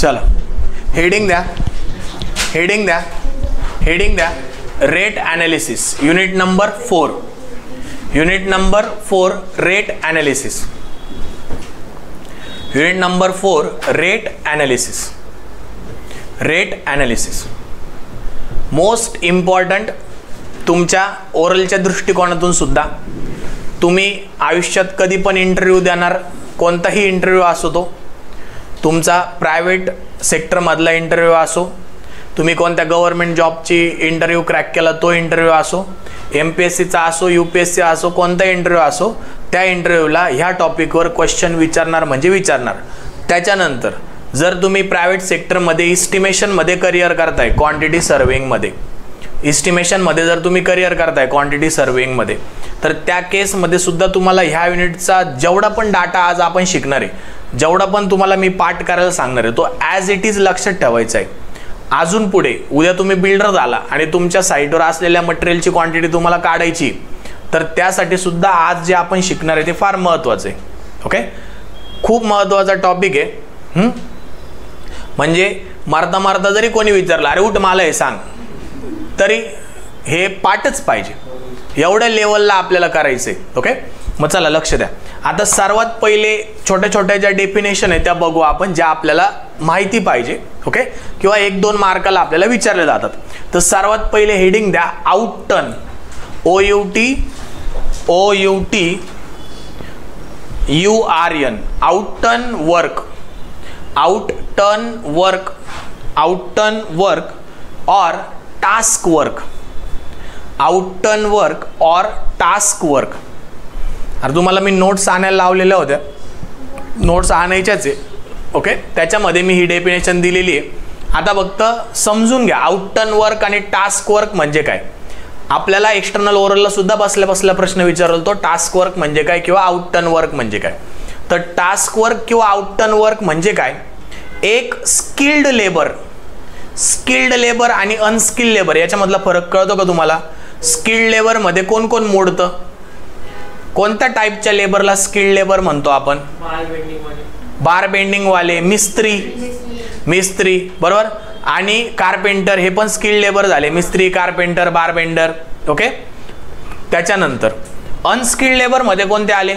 चला हेडिंग द्या, हेडिंग द्या, हेडिंग द्या, rate analysis, unit number 4, unit number 4 rate analysis, unit number 4 rate analysis, rate analysis most important तुमच्या ओरलच्या दृष्टिकोनातून सुद्धा. तुम्ही आयुष्यात कधी पण इंटरव्ह्यू देणार, कोणताही इंटरव्ह्यू असो तो, तुमचा प्रायव्हेट सेक्टरमधला इंटरव्ह्यू असो, तुम्ही कोणत्या गव्हर्नमेंट जॉबची इंटरव्ह्यू क्रॅक केला तो इंटरव्ह्यू असो, MPSCचा असो, UPSC असो, कोणता इंटरव्ह्यू असो, त्या इंटरव्ह्यूला ह्या टॉपिकवर क्वेश्चन विचारणार म्हणजे विचारणार. त्याच्यानंतर जर तुम्ही प्रायव्हेट सेक्टरमध्ये इस्टिमेशनमध्ये करिअर करताय, क्वांटिटी सर्विंगमध्ये, इस्टिमेशनमध्ये जर तुम्ही करिअर करताय क्वांटिटी सर्विंगमध्ये, तर त्या केसमध्ये सुद्धा तुम्हाला ह्या युनिटचा जेवढा पण डाटा आज आपण शिकणार आहे, जेवढा पण तुम्हाला मी पाठ करायला सांगणार आहे, तो ॲज इट इज लक्षात ठेवायचा आहे. अजून पुढे उद्या तुम्ही बिल्डर झाला आणि तुमच्या साईटवर असलेल्या मटेरियलची क्वांटिटी तुम्हाला काढायची, तर त्यासाठी सुद्धा आज जे आपण शिकणार आहे ते फार महत्त्वाचं आहे. ओके, खूप महत्त्वाचा टॉपिक आहे. म्हणजे मारता मारता जरी कोणी विचारलं अरे उठ मला हे सांग, तरी हे पाठच पाहिजे, एवढ्या लेवलला आपल्याला करायचं आहे. ओके, मग चला लक्ष द्या. आता सर्वात पहिले छोट्या छोट्या ज्या डेफिनेशन आहे त्या बघू आपण, ज्या आपल्याला माहिती पाहिजे. ओके, किंवा 1-2 मार्काला आपल्याला विचारले जातात. तर सर्वात पहिले हेडिंग द्या, आउटटर्न, OUTURN, आउटटर्न वर्क, आउटटर्न वर्क, आउटटर्न वर्क और टास्क वर्क, आउटटर्न वर्क और टास्क वर्क. अरे तुम्हाला मी नोट्स आणायला लावलेल्या होत्या, नोट्स आणायच्याच आहे. ओके, त्याच्यामध्ये मी ही डेफिनेशन दिलेली आहे. आता फक्त समजून घ्या आउटटर्न वर्क आणि टास्क वर्क म्हणजे काय. आपल्याला एक्सटर्नल ओरलला सुद्धा बसल्या बसल्या प्रश्न विचारला तो, टास्क वर्क म्हणजे काय किंवा आउटटर्न वर्क म्हणजे काय. तर टास्क वर्क किंवा आउटटर्न वर्क म्हणजे काय, एक स्किल्ड लेबर, स्किल्ड लेबर आणि अनस्किल्ड लेबर याच्यामधला फरक कळतो का तुम्हाला. स्किल्ड लेबर मध्ये कोण कोण मोडतं, कोणत्या टाईपच्या लेबरला स्किल्ड लेबर म्हणतो आपण, बार बेंडिंग वाले, मिस्त्री, मिस्त्री बरोबर, आणि कारपेंटर, हे पण स्किल्ड लेबर झाले, मिस्त्री, कारपेंटर, बार बेंडर. ओके, त्याच्यानंतर अनस्किल्ड लेबर मध्ये कोणते आले,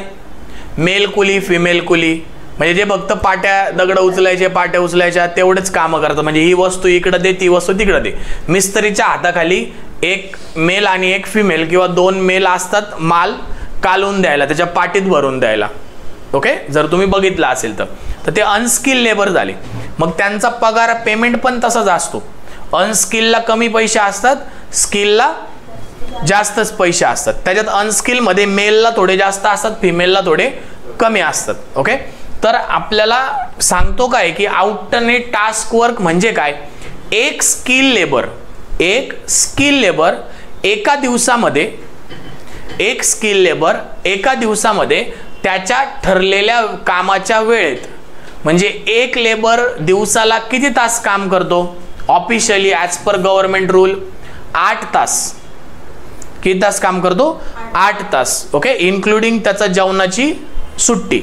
मेल कुली, फिमेल कुली, म्हणजे जे फक्त पाट्या दगड उचलायचे, पाट्या उचलायच्या तेवढेच कामं करतात, म्हणजे ही वस्तू इकडे दे, ती वस्तू तिकडे दे. मिस्त्रीच्या हाताखाली एक मेल आणि एक फिमेल किंवा 2 मेल असतात माल कालून द्यायला, त्याच्या पाटीत भरून द्यायला. ओके, जर तुम्ही बघितलं असेल तर ते अनस्किल्ड लेबर झाले. मग त्यांचा पगार पेमेंट पण तसाच असतो. अनस्किलला कमी पैसे असतात, स्किलला जास्तच पैसे असतात. त्याच्यात अनस्किलमध्ये मेलला थोडे जास्त असतात, फिमेलला थोडे कमी असतात. ओके, तर आपल्याला सांगतो काय की आउटटर्न टास्क वर्क म्हणजे काय, एक स्किल लेबर, एक स्किल लेबर एका दिवसामध्ये, एक स्किल लेबर एका दिवसामध्ये त्याच्या ठरलेल्या कामाच्या वेळेत, म्हणजे एक लेबर दिवसाला किती तास काम करतो, officially as per government rule 8 तास. किती तास काम करतो, 8 तास. ओके, इन्क्लुडिंग त्याचा जेवणाची सुट्टी.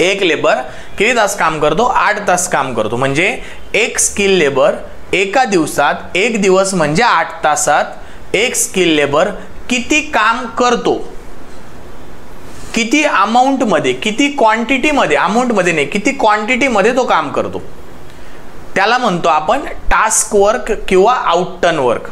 एक लेबर किती तास काम करतो, 8 तास काम करतो. म्हणजे एक स्किल लेबर एका दिवसात, एक दिवस म्हणजे 8 तासात एक स्किल लेबर किती काम करतो, किती अमाऊंट मध्ये, किती क्वांटिटी मध्ये, अमाऊंट मध्ये नाही, किती क्वांटिटी मध्ये तो काम करतो, त्याला म्हणतो आपण टास्क वर्क किंवा आउटटर्न वर्क.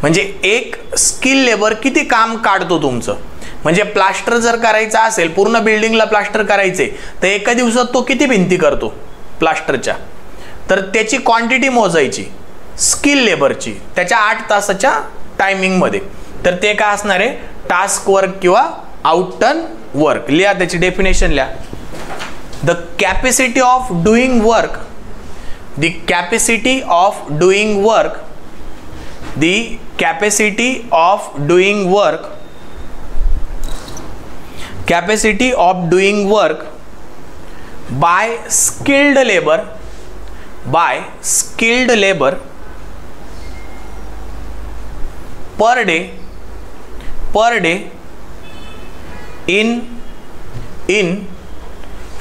म्हणजे एक स्किल लेबर किती काम काढतो तुमचं. म्हणजे प्लास्टर जर करायचं असेल, पूर्ण बिल्डिंगला प्लास्टर करायचे, तर एका दिवसात तो किती भिंती करतो प्लास्टरच्या, तर त्याची क्वांटिटी मोजायची स्किल लेबरची त्याच्या 8 तासाच्या टायमिंग मध्ये. तर ते काय असणार आहे, टास्क वर्क किंवा आउटटर्न वर्क. लिहा त्याची डेफिनेशन लिहा. The capacity of doing work, the capacity of doing work, the capacity of doing work, capacity of doing work by skilled labour, by skilled labour per day in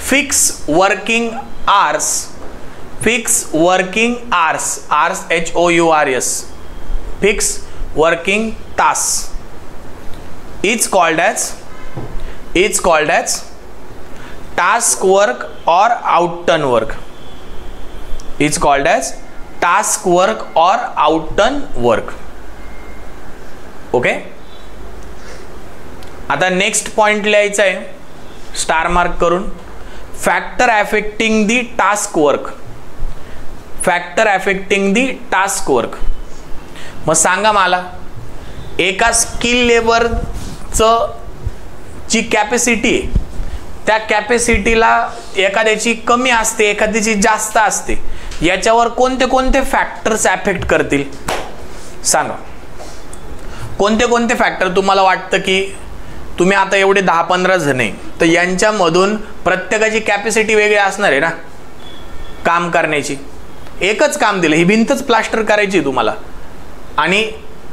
fixed working hours fix working hours, hours HOURS, fix working task is called as task work or outturn work, is called as task work or outturn work. Okay, आता next point लिहायचा आहे star mark करून, factor affecting दी task work, factor affecting दी task work. मग सांगा मला, एका skill लेबरचं जी capacity आहे त्या कॅपॅसिटीला एखाद्याची कमी असते, एखाद्याची जास्त असते, याच्यावर कोणते कोणते फॅक्टर्स अफेक्ट करतील सांगा. कोणते कोणते फॅक्टर तुम्हाला वाटतं की तुम्ही आता एवढे 10-15 जण आहे तर यांच्यामधून प्रत्येकाची कॅपॅसिटी वेगळी असणार आहे ना काम करण्याची. एकच काम दिलं, ही भिंतच प्लास्टर करायची तुम्हाला आणि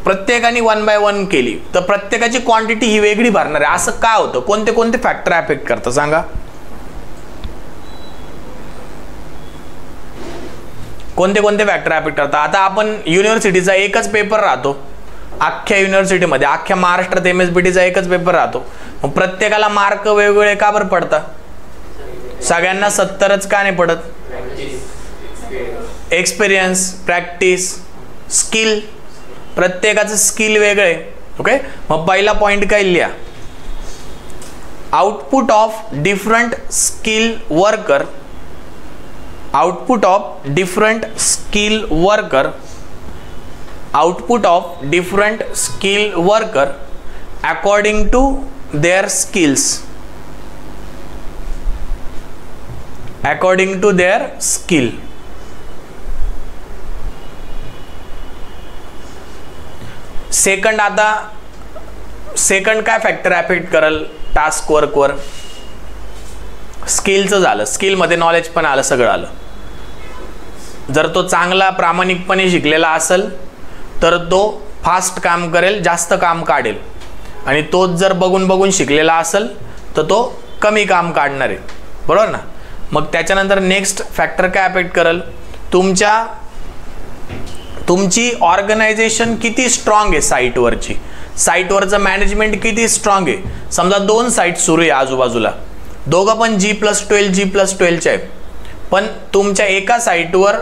प्रत्येकाने 1 by 1 केली तर प्रत्येकाची क्वांटिटी ही वेगळी भरणार आहे. असं का होतं? कोणते कोणते फॅक्टर अफेक्ट करतात सांगा. कोणते कोणते फॅक्टर अफेक्ट करतात? आता आपण युनिव्हर्सिटीचा एकच पेपर राहतो, अख्ख्या युनिव्हर्सिटीमध्ये अख्ख्या महाराष्ट्रात MSBTचा एकच पेपर राहतो, मग प्रत्येकाला मार्क वेगवेगळे का बरं पडतात? सगळ्यांना 70च का नाही पडत? एक्सपिरियन्स, प्रॅक्टिस, स्किल, प्रत्येकाचं स्किल वेगळे. ओके, मग पहिला पॉइंट काय लिहा, output of different skill worker, output of different skill worker, output of different skill worker according to their skills, according to their skill. Second, आता सेकंड काय factor affect करेल task वर्कवर? स्किलचं झालं, स्किलमध्ये knowledge पण आलं, सगळं आलं. जर तो चांगला प्रामाणिकपणे शिकलेला असेल तर तो फास्ट काम करेल, जास्त काम काढेल, आणि तोच जर बघून बघून शिकलेला असेल तर तो कमी काम काढणार आहे, बरोबर ना. मग त्याच्यानंतर नेक्स्ट फॅक्टर काय अफेक्ट करेल? तुमची ऑर्गनायझेशन किती स्ट्रॉंग आहे साईटवरची, साईटवरचं मॅनेजमेंट किती स्ट्रॉंग आहे. समजा 2 साईट सुरू आहे आजूबाजूला, दोघं पण G+12 G+12चे आहे, पण तुमच्या एका साईटवर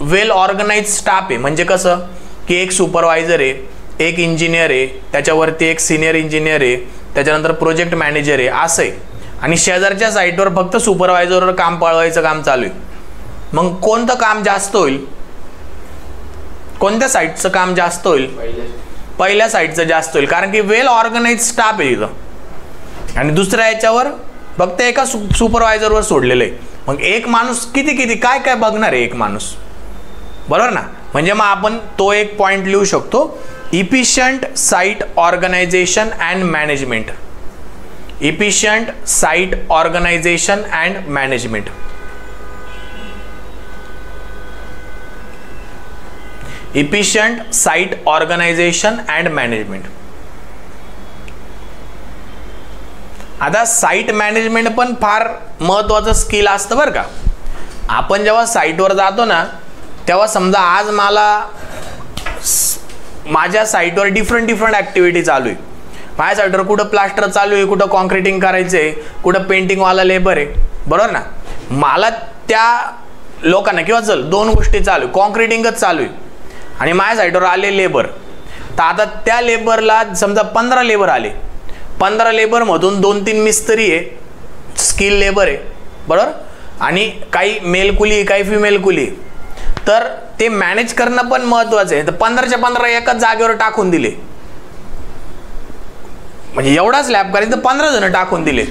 वेल ऑर्गनाइज स्टाफ आहे. म्हणजे कसं की एक सुपरवायझर आहे, एक इंजिनियर आहे, त्याच्यावरती एक सिनियर इंजिनियर आहे, त्याच्यानंतर प्रोजेक्ट मॅनेजर आहे, असं आहे, आणि शेजारच्या साईटवर फक्त सुपरवायझरवर काम पळवायचं काम चालू आहे. मग कोणतं काम जास्त होईल? कोणत्या साईटचं काम जास्त होईल? पहिल्या साईटचं जास्त होईल, कारण की वेल ऑर्गनाइज स्टाफ आहे इथं, आणि दुसऱ्या याच्यावर फक्त एका सुपरवायझरवर सोडलेलं आहे. मग एक माणूस किती काय काय बघणार आहे एक माणूस, बरोबर ना. म्हणजे मग आपण तो एक पॉइंट लिहू शकतो, efficient site organisation and management, efficient site organisation and management. Efficient site organisation and management. आता साईट मॅनेजमेंट पण फार महत्त्वाचं स्किल असतं बरं का. आपण जेव्हा साईटवर जातो ना तेव्हा समजा आज मला माझ्या साईटवर डिफरंट ॲक्टिव्हिटी चालू आहे. माझ्या साईटवर कुठं प्लास्टर चालू आहे, कुठं कॉन्क्रिटिंग करायचं आहे, कुठं पेंटिंगवाला लेबर आहे, बरोबर ना. मला त्या लोकांना किंवा चल 2 गोष्टी चालू आहे, कॉन्क्रिटिंगच चालू आहे आणि माझ्या साईटवर आले लेबर. तर आता त्या लेबरला समजा 15 लेबर आले, 15 लेबरमधून 2-3 मिस्त्री आहे, स्किल लेबर आहे, बरोबर, आणि काही मेल कुली काही फिमेल कुली. तर ते मॅनेज करणं पण महत्त्वाचं आहे. तर 15च्या 15 एकाच जागेवर टाकून दिले, म्हणजे एवढा स्लॅब करायचं तर 15 जण टाकून दिले.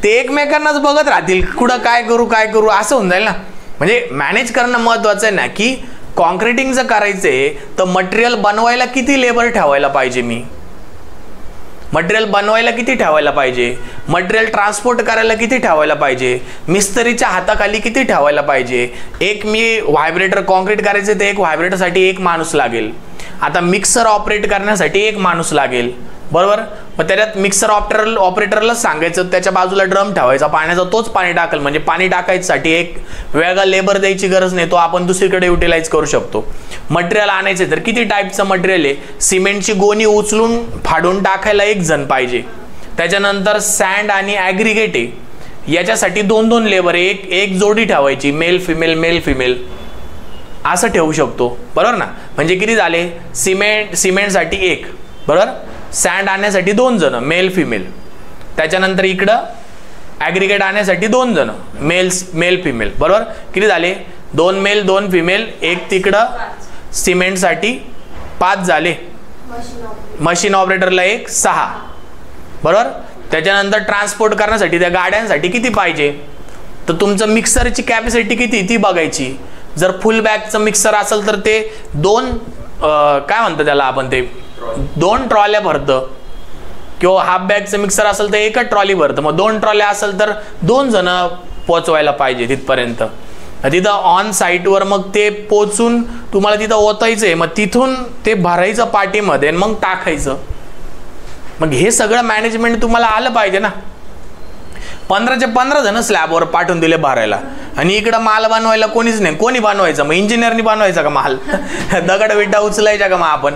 ते एकमेकांनाच बघत राहतील, कुठं काय करू असं होऊन जाईल ना. म्हणजे मॅनेज करणं महत्त्वाचं आहे ना, की कॉन्क्रिटिंग जर करायचं आहे तर मटेरियल बनवायला किती लेबर ठेवायला पाहिजे, मी मटेरियल बनवायला किती ठेवायला पाहिजे, मटेरियल ट्रान्सपोर्ट करायला किती ठेवायला पाहिजे, मिस्त्रीच्या हाताखाली किती ठेवायला पाहिजे. एक मी व्हायब्रेटर कॉन्क्रीट करायचं तर एक व्हायब्रेटरसाठी एक माणूस लागेल. आता मिक्सर ऑपरेट करण्यासाठी एक माणूस लागेल, बरोबर. मग त्याच्यात मिक्सर ऑपरेटरला सांगायचं त्याच्या बाजूला ड्रम ठेवायचा पाण्याचा, तोच पाणी टाकेल. म्हणजे पाणी टाकायसाठी एक वेगळा लेबर द्यायची गरज नाही, तो आपण दुसरीकडे युटिलाइज करू शकतो. मटेरियल आणायचे तर किती टाईपचं मटेरियल आहे. सिमेंटची गोणी उचलून फाडून टाकायला एक जण पाहिजे. त्याच्यानंतर सँड आणि ॲग्रिगेट आहे, याच्यासाठी 2-2 लेबर आहे. एक जोडी ठेवायची, मेल फिमेल असं ठेवू शकतो. बरोबर ना. म्हणजे किती झाले, सिमेंटसाठी 1, बरोबर. सँड आणण्यासाठी 2 जण मेल फिमेल. त्याच्यानंतर इकडं ॲग्रिगेट आणण्यासाठी 2 जण मेल फिमेल, बरोबर. किती झाले, 2 मेल 2 फिमेल. एक तिकडं सिमेंटसाठी 5 झाले. मशीन ऑपरेटरला 1, 6, बरोबर. त्याच्यानंतर ट्रान्सपोर्ट करण्यासाठी त्या गाड्यांसाठी किती पाहिजे, तर तुमचं मिक्सरची कॅपॅसिटी किती ती बघायची. जर फुल बॅगचं मिक्सर असेल तर ते 2 काय म्हणतं त्याला आपण, ते 2 ट्रॉल्या भरतं. किंवा हाफ बॅगचं मिक्सर असेल तर 1 ट्रॉली भरतं. मग 2 ट्रॉल्या असेल तर 2 जण पोचवायला पाहिजे तिथपर्यंत. तिथं ऑन साईटवर मग ते पोचून तुम्हाला तिथं ओतायचं आहे, मग तिथून ते भरायचं पाटीमध्ये आणि मग टाकायचं. मग हे सगळं मॅनेजमेंट तुम्हाला आलं पाहिजे ना. 15चे 15 जण स्लॅबवर पाठवून दिले भरायला, आणि इकडं माल बनवायला कोणीच नाही. कोणी बनवायचा मग, इंजिनियरनी बनवायचा का माल, दगड विटा उचलायच्या का मग आपण.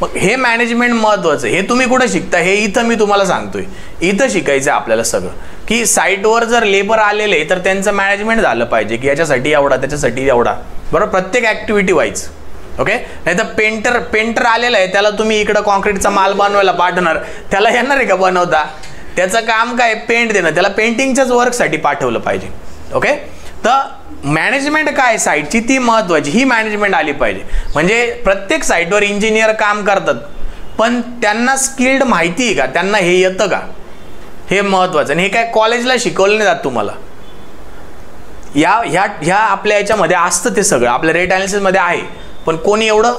मग हे मॅनेजमेंट महत्त्वाचं. हे तुम्ही कुठं शिकता, हे इथं मी तुम्हाला सांगतोय. इथं शिकायचं आपल्याला सगळं, की साईटवर जर लेबर आलेले तर त्यांचं मॅनेजमेंट झालं पाहिजे, की याच्यासाठी एवढा त्याच्यासाठी एवढा, बरोबर. प्रत्येक ॲक्टिव्हिटी वाईज. ओके. नाही तर पेंटर आलेला आहे, त्याला तुम्ही इकडं कॉन्क्रीटचा माल बनवायला पाठवणार, त्याला येणार आहे का बनवता. त्याचं काम काय, पेंट देणं. त्याला पेंटिंगच्याच वर्कसाठी पाठवलं पाहिजे. ओके. तर मॅनेजमेंट काय साईटची ती महत्त्वाची, ही मॅनेजमेंट आली पाहिजे. म्हणजे प्रत्येक साईटवर इंजिनियर काम करतात, पण त्यांना स्किल्ड माहिती आहे का, त्यांना हे येतं का, हे महत्त्वाचं. आणि हे काय कॉलेजला शिकवलं नाही जात तुम्हाला. ह्या आपल्या याच्यामध्ये असतं ते सगळं, आपल्या रेट ॲनालिसिसमध्ये आहे, पण कोणी एवढं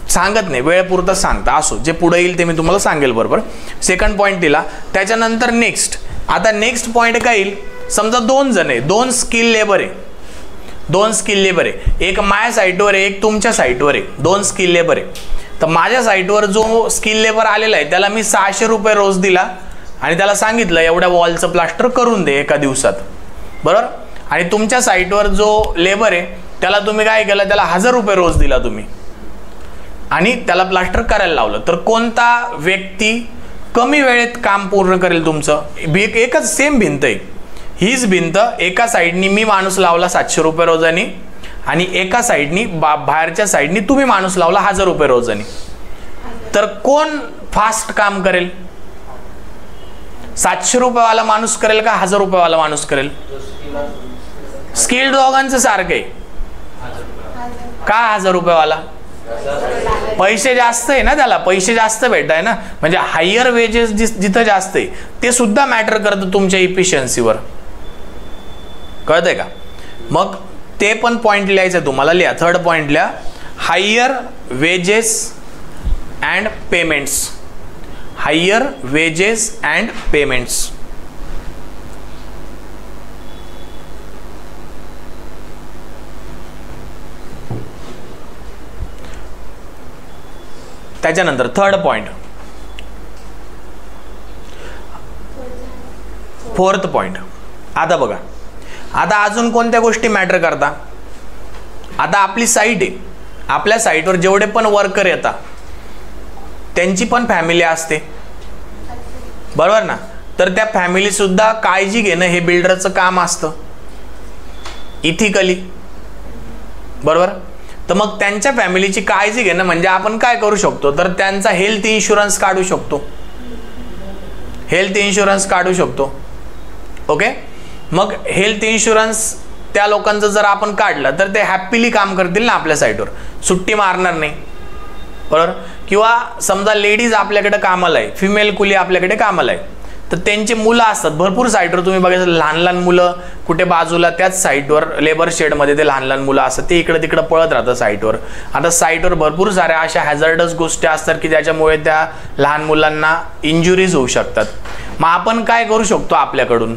सांगत नाही, वेळेपुरतं सांगता. असो, जे पुढे येईल ते मी तुम्हाला सांगेल, बरोबर. सेकंड पॉईंट दिला. त्याच्यानंतर नेक्स्ट, आता नेक्स्ट पॉईंट काय येईल, समजा 2 जण आहे, 2 स्किल लेबर आहे, 2 स्किल लेबर आहे. एक माझ्या साईटवर आहे, एक तुमच्या साईटवर आहे. 2 स्किल लेबर आहे. तर माझ्या साईटवर जो स्किल लेबर आलेला आहे त्याला मी 600 रुपये रोज दिला, आणि त्याला सांगितलं एवढ्या वॉलचं प्लास्टर करून दे एका दिवसात, बरोबर. आणि तुमच्या साईटवर जो लेबर आहे त्याला तुम्ही काय केलं, त्याला 1000 रुपये रोज दिला तुम्ही, आणि त्याला प्लास्टर करायला लावलं. तर कोणता व्यक्ती कमी वेळेत काम पूर्ण करेल तुमचं. एकच सेम भिंत आहे, हीच भिंत एका साईडनी मी माणूस लावला 700 रुपये रोजानी, आणि एका साईडनी बाहेरच्या साईडनी तुम्ही माणूस लावला 1000 रुपये रोजानी. तर कोण फास्ट काम करेल, 700 रुपयेवाला माणूस करेल का 1000 रुपयेवाला माणूस करेल. स्किल्ड दोघांचं सारखं आहे का. 1000 रुपयेवाला पैसे जास्त आहे ना, त्याला पैसे जास्त भेटाय ना. म्हणजे हायर वेजेस जिथं जास्त आहे ते सुद्धा मॅटर करतं तुमच्या इफिशियन्सीवर, कळतंय का. मग ते पण पॉईंट लिहायचं तुम्हाला. लिहा, थर्ड पॉईंट लिहा, higher wages and payments. Higher wages and payments. त्याच्यानंतर थर्ड पॉइंट, फोर्थ पॉइंट. आता बघा, आता अजून कोणत्या गोष्टी मॅटर करता. आता आपली साईट आहे, आपल्या साईटवर जेवढे पण वर्कर येतात त्यांची पण फॅमिली असते, बरोबर ना. तर त्या फॅमिली सुद्धा काळजी घेणं हे बिल्डरचं काम असतं इथिकली, बरोबर. तर मग त्यांच्या फॅमिलीची काळजी घेणं म्हणजे आपण काय करू शकतो, तर त्यांचा हेल्थ इन्शुरन्स काढू शकतो. हेल्थ इन्शुरन्स काढू शकतो. ओके. मग हेल्थ इन्शुरन्स त्या लोकांचं जर आपण काढलं तर ते हॅपीली काम करतील ना आपल्या साईटवर, सुट्टी मारणार नाही, बरोबर. किंवा समजा लेडीज आपल्याकडे कामाला आहे, फिमेल कुली आपल्याकडे कामाला आहे, तर त्यांची मुलं असतात भरपूर साईटवर. तुम्ही बघायचं लहान लहान मुलं कुठे बाजूला त्याच साईटवर लेबर शेडमध्ये ते लहान लहान मुलं असतात, ते इकडे तिकडे पळत राहतात साईटवर. आता साईटवर भरपूर साऱ्या अशा हॅझार्डस गोष्टी असतात की ज्याच्यामुळे त्या लहान मुलांना इंजुरीज होऊ शकतात. मग आपण काय करू शकतो आपल्याकडून,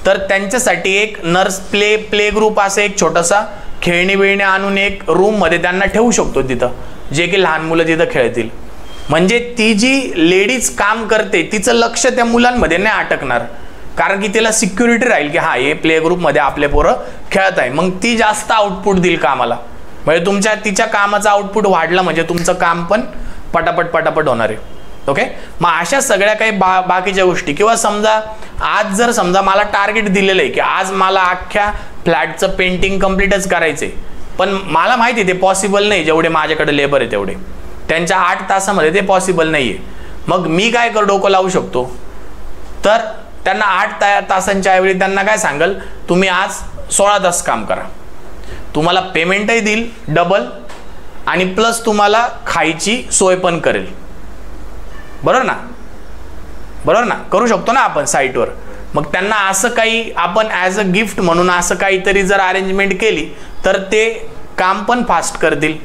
तर त्यांच्यासाठी एक नर्स प्ले ग्रुप असं एक छोटासा खेळणी बिळणी आणून एक रूममध्ये त्यांना ठेवू शकतो तिथं, जे की लहान मुलं तिथं खेळतील. म्हणजे ती जी लेडीज काम करते तिचं लक्ष त्या मुलांमध्ये नाही अटकणार, कारण की तिला सिक्युरिटी राहील की हा हे प्ले ग्रुपमध्ये आपले पोरं खेळत आहे, मग ती जास्त आउटपुट देईल कामाला, म्हणजे तिच्या कामाचा आउटपुट वाढला म्हणजे तुमचं काम पण पटापट होणार आहे. ओके, मग अशा सगळ्या काही बाकीच्या गोष्टी, किंवा समजा आज जर समजा मला टार्गेट दिलेलं आहे की आज मला अख्ख्या फ्लॅटचं पेंटिंग कम्प्लीटच करायचंय, पण मला माहिती आहे ते पॉसिबल नाही, जेवढे माझ्याकडे लेबर आहे तेवढे त्यांच्या 8 तासामध्ये ते पॉसिबल नाहीये. मग मी काय डोकं लावू शकतो, तर त्यांना 8 तासांच्या ऐवजी त्यांना काय सांगल, तुम्ही आज 16 तास काम करा, तुम्हाला पेमेंटही देईल डबल आणि प्लस तुम्हाला खायची सोय पण करेल. बरोबर ना, करू शकतो ना आपण साईटवर. मग त्यांना असं काही आपण ॲज अ गिफ्ट म्हणून असं काहीतरी जर अरेंजमेंट केली तर ते काम पण फास्ट करतील.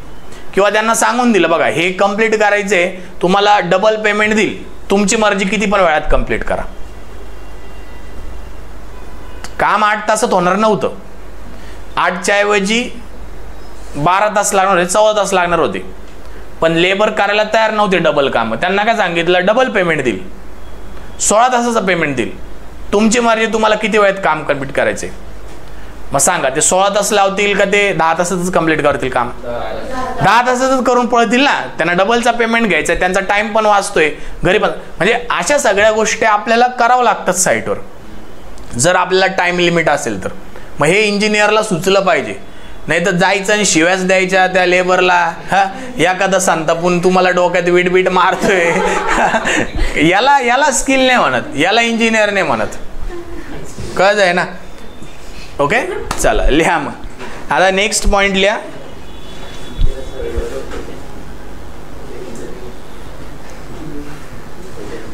किंवा त्यांना सांगून दिलं बघा हे कंप्लीट करायचंय, तुम्हाला डबल पेमेंट देईल, तुमची मर्जी किती पण वेळात कंप्लीट करा. काम 8 तासात होणार नव्हतं, 8च्या ऐवजी 12 तास लागणार होते, 14 तास लागणार होते, पण लेबर करायला तयार नव्हते डबल काम. त्यांना काय सांगितलं, डबल पेमेंट देईल, 16 तासाचं पेमेंट देईल, तुमची मर्जी, तुम्हाला किती वेळात काम कंप्लीट करायचे. मग सांगा ते 16 तास लावतील का ते 10 तासातच कंप्लीट करतील काम? 10 तासातच करून पळतील ना, त्यांना डबलचा पेमेंट घ्यायचा, त्यांचा टाइम पण वाचतोय, घरी पण. म्हणजे अशा सगळ्या गोष्टी आपल्याला करावं लागतात साईटवर, जर आपल्याला टाइम लिमिट असेल तर. मग हे इंजिनियरला सुचलं पाहिजे, नाही तर जायचं आणि शिव्याच द्यायच्या त्या लेबरला, हा एखादा संतापून तुम्हाला डोक्यात वीट मारतोय याला स्किल नाही म्हणत, याला इंजिनियर नाही म्हणत, कळत आहे ना. ओके, चला लिहा. मग आता नेक्स्ट पॉइंट लिहा.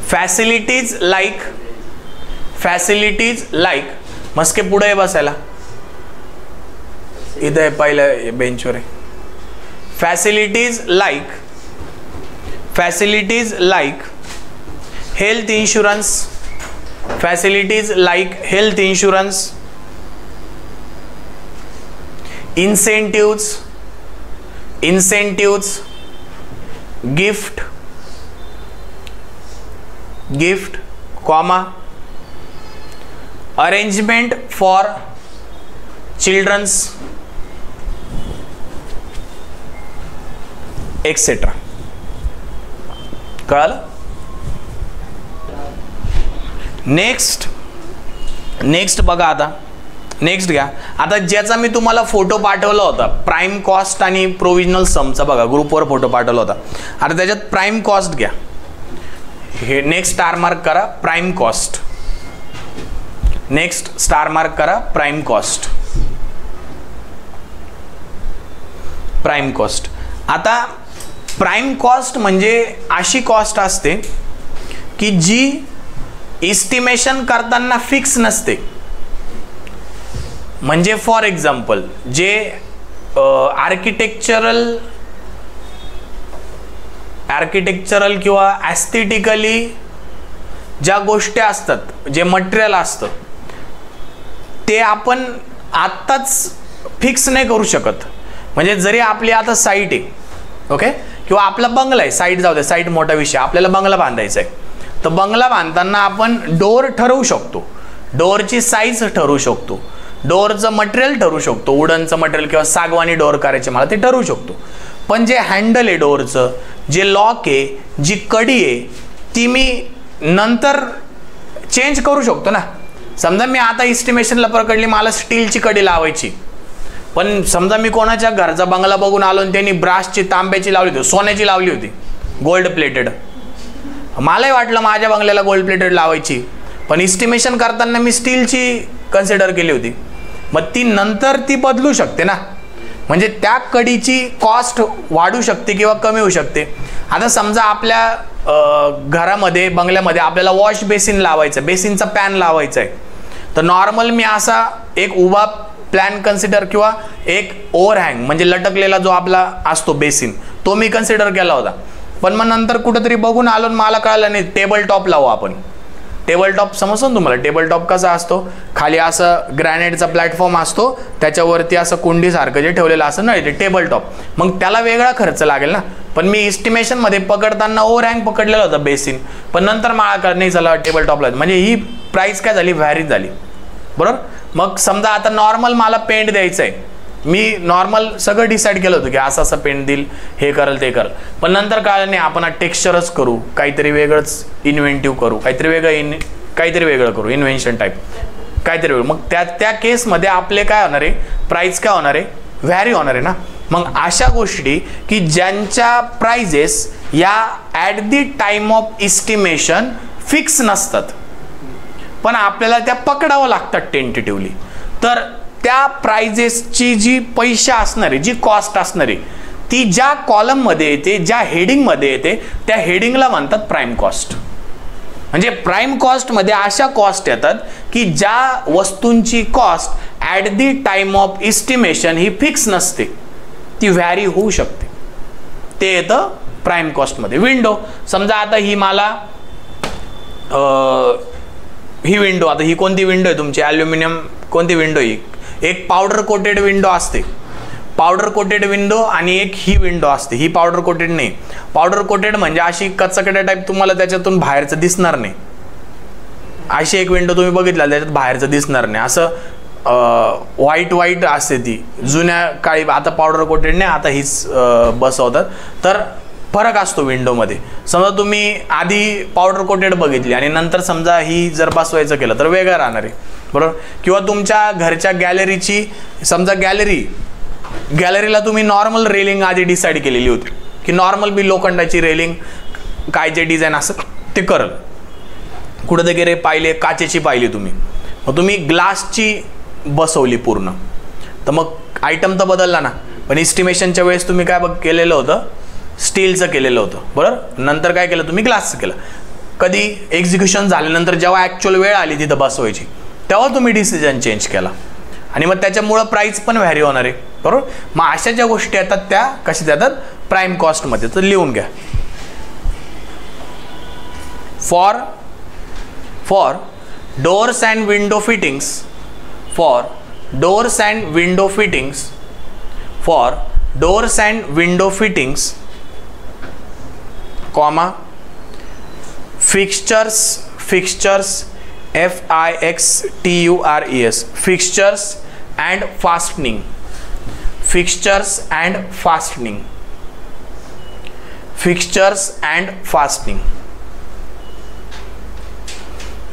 फॅसिलिटीज लाईक मस्के पुढे आहे बसायला, इथं आहे पहिल्या बेंचवर आहे. Facilities like health insurance, incentives, gift, arrangement for children's, etc. कळालं? नेक्स्ट बघा, आता नेक्स्ट घ्या. आता ज्याचा मी तुम्हाला फोटो पाठवला होता प्राइम कॉस्ट आणि प्रोविजनल समचा, बघा ग्रुपवर फोटो पाठवला होता. आता त्याच्यात प्राइम कॉस्ट घ्या, हे नेक्स्ट स्टार मार्क करा, prime cost. Next star mark करा, प्राइम कॉस्ट. आता प्राइम कॉस्ट म्हणजे अशी कॉस्ट असते की जी इस्टिमेशन करताना फिक्स नसते. म्हणजे फॉर एक्झाम्पल जे आर्किटेक्चरल किंवा ॲस्थेटिकली ज्या गोष्टी असतात, जे मटेरियल असतं ते आपण आत्ताच फिक्स नाही करू शकत. म्हणजे जरी आपली आता साईट आहे, ओके, किंवा आपला बंगला आहे, साईट जाऊ दे, साईट मोठा विषय, आपल्याला बंगला बांधायचा आहे, तर बंगला बांधताना आपण डोअर ठरवू शकतो, डोअरची साईज ठरवू शकतो, डोअरचं मटेरियल ठरवू शकतो, वुडनचं मटेरियल किंवा सागवानी डोअर करायचे मला ते ठरवू शकतो. पण जे हँडल आहे डोअरचं, जे लॉक आहे, जी कडी आहे, ती मी नंतर चेंज करू शकतो ना. समजा मी आता इस्टिमेशनला पकडली, मला स्टीलची कडी लावायची, पण समजा मी कोणाच्या घरचा बंगला बघून आलो आणि त्यांनी ब्रासची, तांब्याची लावली होती, सोन्याची लावली होती, गोल्ड प्लेटेड. मलाही वाटलं माझ्या बंगल्याला गोल्ड प्लेटेड लावायची, पण इस्टिमेशन करताना मी स्टीलची कन्सिडर केली होती. मग ती नंतर ती बदलू शकते ना, म्हणजे त्या कडीची कॉस्ट वाढू शकते किंवा कमी होऊ शकते. आता समजा आपल्या घरामध्ये, बंगल्यामध्ये आपल्याला वॉश बेसिन लावायचं, बेसिनचा पॅन लावायचा आहे, तर नॉर्मल मी असा एक उभा प्लॅन कन्सिडर किंवा एक ओव्हरहँग म्हणजे लटकलेला जो आपला असतो बेसिन, तो मी कन्सिडर केला होता. पण मग नंतर कुठेतरी बघून आलो, मला कळलं नाही टेबल टॉप लावू आपण, टेबल टॉप समजतो ना तुम्हाला? टेबल टॉप कसा असतो? खाली असं ग्रॅनाइटचा प्लॅटफॉर्म असतो, त्याच्यावरती असं कुंडीसारखं जे ठेवलेलं असं ना, ते टेबल टॉप. मग त्याला वेगळा खर्च लागेल ना. पण मी इस्टिमेशनमध्ये पकडताना ओव्हरहँग पकडलेला होता बेसिन, पण नंतर मला नाही झालं टेबल टॉपला, म्हणजे ही प्राईस काय झाली? व्हॅरी झाली, बरोबर. मग समजा आता नॉर्मल मला पेंट द्यायचं आहे, मी नॉर्मल सगळं डिसाईड केलं होतं की असं असं पेंट देईल, हे करेल ते करेल, पण नंतर कळलं नाही आपण टेक्स्चरच करू, काहीतरी वेगळंच इन्व्हेंटिव्ह करू, काहीतरी वेगळं करू, इन्व्हेन्शन टाईप काहीतरी वेगळं. मग त्या केसमध्ये आपले काय होणार आहे? प्राईस काय होणार आहे? व्हॅरी होणार आहे ना. मग अशा गोष्टी की ज्यांच्या प्राइजेस या at the time of estimation fix नसतात, पण आपल्याला त्या पकडावं लागतात टेंटेटिव्हली. तर त्या प्राइजेसची जी पैसे असणारी, जी कॉस्ट असणारी, ती ज्या कॉलममध्ये येते, ज्या हेडिंगमध्ये येते, त्या हेडिंगला म्हणतात प्राईम कॉस्ट. म्हणजे प्राईम कॉस्टमध्ये अशा कॉस्ट येतात की ज्या वस्तूंची cost at the time of estimation he fix नसते, ती व्हॅरी होऊ शकते. ते येतं प्राईम कॉस्टमध्ये. विंडो समजा आता ही मला ही विंडो, आता ही कोणती विंडो आहे तुमची? ॲल्युमिनियम कोणती विंडो? ही एक पावडर कोटेड विंडो असते, पावडर कोटेड विंडो, आणि एक ही विंडो असते. ही पावडर कोटेड नाही. पावडर कोटेड म्हणजे अशी कचकड्या टाईप, तुम्हाला त्याच्यातून बाहेरचं दिसणार नाही. अशी एक विंडो तुम्ही बघितला, त्याच्यात बाहेरचं दिसणार नाही, असं व्हाईट असते ती जुन्या काळी. आता पावडर कोटेड नाही, आता हीच बसवतात. तर फरक असतो विंडोमध्ये. समजा तुम्ही आधी पावडर कोटेड बघितली आणि नंतर समजा ही जर बसवायचं केलं तर वेगळं राहणार आहे, बरोबर. किंवा तुमच्या घरच्या गॅलरीची समजा गॅलरीला तुम्ही नॉर्मल रेलिंग आधी डिसाईड केलेली होती की नॉर्मल बी लोखंडाची रेलिंग, काय जे डिझाईन असं ते करल. कुठं वगैरे पाहिले काचेची पाहिली तुम्ही, मग तुम्ही ग्लासची बसवली पूर्ण, तर मग आयटम तर बदलला ना. पण इस्टिमेशनच्या वेळेस तुम्ही काय केलेलं होतं? स्टीलचं केलेलं होतं, बरोबर. नंतर काय केलं तुम्ही? ग्लासचं केलं. कधी एक्झिक्युशन झाल्यानंतर जेव्हा ॲक्च्युअल वेळ आली तिथं बसवायची, तेव्हा तुम्ही डिसिजन चेंज केला, आणि मग त्याच्यामुळं प्राईस पण व्हॅरी होणार आहे, बरोबर. मग अशा ज्या गोष्टी येतात त्या कशा येतात? प्राईम कॉस्टमध्ये. तर लिहून घ्या. For doors and window fittings, for doors and window fittings, for doors and window fittings, comma, fixtures, FIXTURES, fixtures and fastening, fixtures and fastening, fixtures and fastening.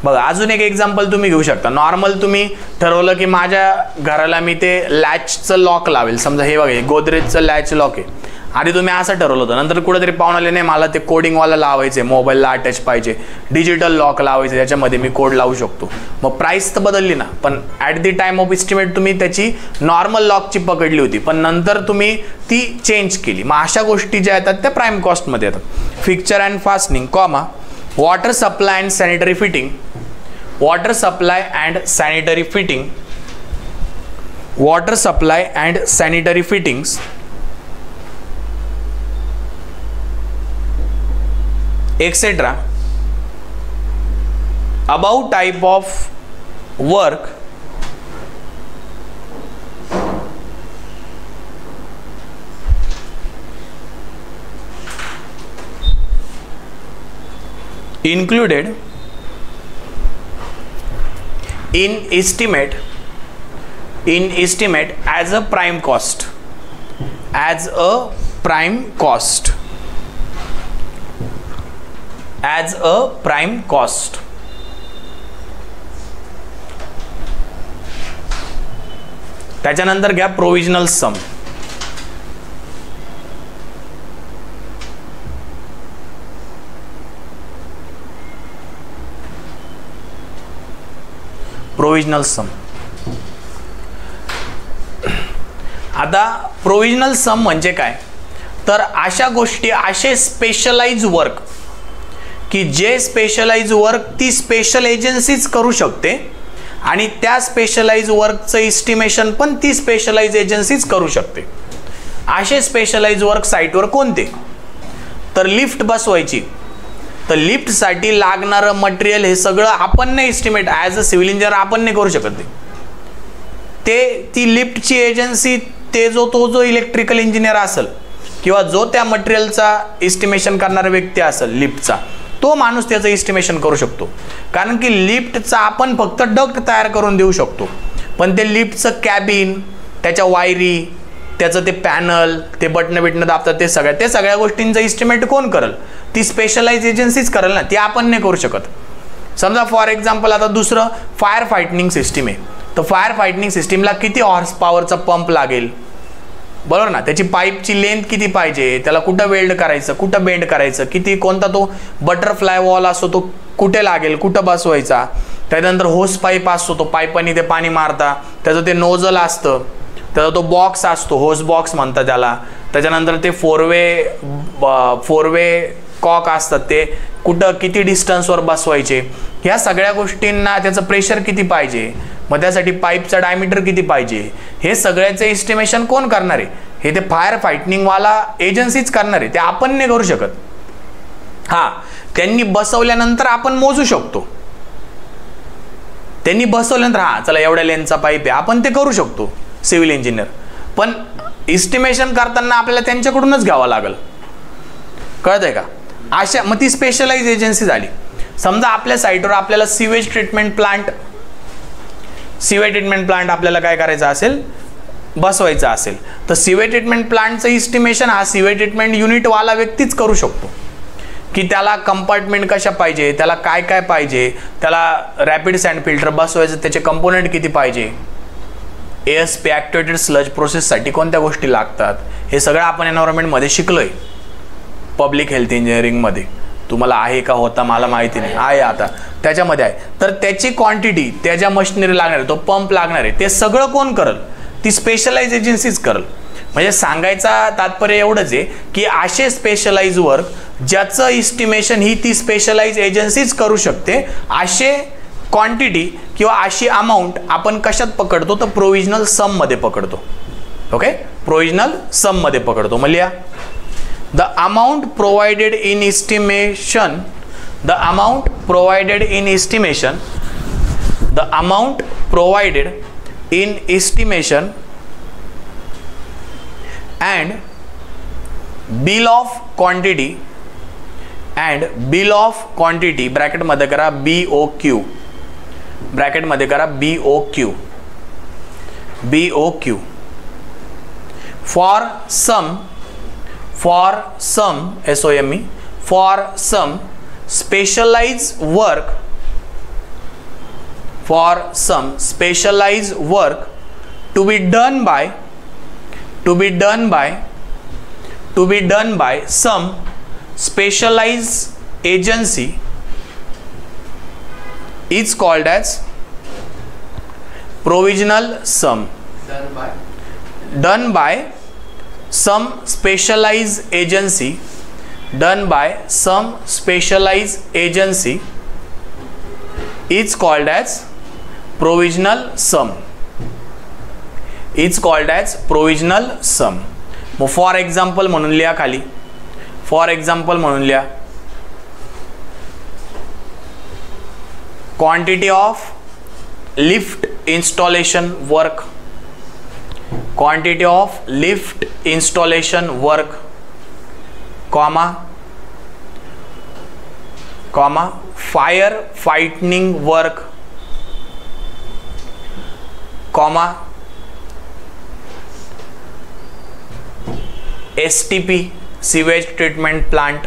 बघा अजून एक एक्झाम्पल तुम्ही घेऊ शकता. नॉर्मल तुम्ही ठरवलं की माझ्या घराला मी ते लॅचचं लॉक लावेल, समजा हे बघा गोदरेजचं लॅच लॉक आहे. आधी तुम्ही असं ठरवलं होतं, नंतर कुठेतरी पाहून आले नाही मला ते कोडिंगवाला लावायचे, मोबाईलला अटॅच पाहिजे, डिजिटल लॉक लावायचे, त्याच्यामध्ये मी कोड लावू शकतो. मग प्राईस तर बदलली ना, पण at the time of estimate तुम्ही त्याची नॉर्मल लॉकची पकडली होती, पण नंतर तुम्ही ती चेंज केली. मग अशा गोष्टी ज्या येतात त्या प्राईम कॉस्टमध्ये येतात. Fixture and fastening, comma, water supply and sanitary fitting, water supply and sanitary fitting, water supply and sanitary fittings, etc. Above type of work included in estimate as a prime cost, as a prime cost, as a prime cost. त्याच्यानंतर घ्या provisional सम. Provisional सम. आता provisional सम म्हणजे काय? तर अशा गोष्टी, असे specialise work की जे स्पेशलाइज वर्क ती स्पेशल एजन्सीच करू शकते, आणि त्या स्पेशलाइज वर्कचं इस्टिमेशन पण ती स्पेशलाइज एजन्सीच करू शकते. असे स्पेशलाइज वर्क साईटवर कोणते? तर लिफ्ट बसवायची, तर लिफ्टसाठी लागणारं मटेरियल हे सगळं आपण नाही estimate as a civil engineer आपण नाही करू शकत. ती लिफ्टची एजन्सी तो जो इलेक्ट्रिकल इंजिनियर असेल किंवा जो त्या मटेरियलचा एस्टिमेशन करणारा व्यक्ती असेल लिफ्टचा, तो माणूस त्याचं एस्टिमेशन करू शकतो. कारण की लिफ्टचा आपण फक्त डक्ट तयार करून देऊ शकतो, पण ते लिफ्टचं कॅबिन, त्याच्या वायरी, त्याचं ते पॅनल, ते बटणं बिटणं दाबतात, ते सगळ्या गोष्टींचं एस्टिमेट कोण करेल? ती स्पेशलाइज एजन्सीच करेल ना, ती आपण नाही करू शकत. समजा फॉर एक्झाम्पल आता दुसरं फायर फायटिंग सिस्टीम आहे, तर फायर फायटिंग सिस्टीमला किती हॉर्स पॉवरचा पंप लागेल, बरोबर ना? त्याची पाईपची लेंथ किती पाहिजे, त्याला कुठं वेल्ड करायचं, कुठं बेंड करायचं, किती कोणता तो बटरफ्लाय वॉल असतो तो कुठे लागेल, कुठं बसवायचा. त्यानंतर होस पाईप असतो, तो पाईपाने ते पाणी मारता, त्याचं ते नोझल असतं, त्याचा तो बॉक्स असतो, होस बॉक्स म्हणतात त्याला. त्याच्यानंतर ते फोर वे कॉक असतात, ते कुठं किती डिस्टन्सवर बसवायचे, ह्या सगळ्या गोष्टींना त्याचं प्रेशर किती पाहिजे, मग त्यासाठी पाईपचा डायमीटर किती पाहिजे, हे सगळ्याचं एस्टिमेशन कोण करणार आहे? हे ते फायर फायटिंगवाला एजन्सीच करणार आहे, ते आपण नाही करू शकत. हां, त्यांनी बसवल्यानंतर आपण मोजू शकतो. त्यांनी बसवल्यानंतर हां चला एवढ्या लेनचा पाईप आहे, आपण ते करू शकतो सिव्हिल इंजिनियर. पण एस्टिमेशन करताना आपल्याला त्यांच्याकडूनच घ्यावं लागेल, कळतंय का? अशा मग ती स्पेशलाइज एजन्सी झाली. समजा आपल्या साईटवर आपल्याला सिवेज ट्रीटमेंट प्लांट आपल्याला काय करायचं असेल, बसवायचं असेल, तर सिवेज ट्रीटमेंट प्लांटचं एस्टिमेशन हा सिवेज ट्रीटमेंट युनिटवाला व्यक्तीच करू शकतो. की त्याला कंपार्टमेंट कशा पाहिजे, त्याला काय काय पाहिजे, त्याला रॅपिड सँड फिल्टर बसवायचं, त्याचे कंपोनेंट किती पाहिजे, ASP ॲक्टिवेटेड स्लज प्रोसेससाठी कोणत्या गोष्टी लागतात, हे सगळं आपण एन्व्हायरमेंटमध्ये शिकलोय पब्लिक हेल्थ इंजिनिअरिंगमध्ये. तुम्हाला आहे का होता मला माहिती नाही, आहे आता त्याच्यामध्ये आहे. तर त्याची क्वांटिटी, त्याच्या मशिनरी लागणार आहे, तो पंप लागणार आहे, ते सगळं कोण करेल? ती स्पेशलाइज एजन्सीज करेल. म्हणजे सांगायचा तात्पर्य एवढंच आहे की असे स्पेशलाइज वर्क ज्याचं एस्टिमेशन ही ती स्पेशलाइज एजन्सीज करू शकते, असे क्वांटिटी किंवा अशी अमाऊंट आपण कशात पकडतो? तर प्रोव्हिजनल सम मध्ये पकडतो. ओके, प्रोव्हिजनल सम मध्ये पकडतो. मग लिहा, the amount provided in estimation, the amount provided in estimation, the amount provided in estimation and bill of quantity and bill of quantity bracket मध्ये करा BOQ, ब्रॅकेट मध्ये करा BOQ for some SOME for some specialized work, for some specialized work to be done by some specialized agency is called as provisional sum. Done by some specialized agency, done by some specialized agency is called as provisional sum. It's called as provisional sum. मग for example म्हणून लिहा खाली, for example म्हणून लिहा, quantity of lift installation work, quantity of lift installation work, comma fire fighting work, comma STP sewage treatment plant,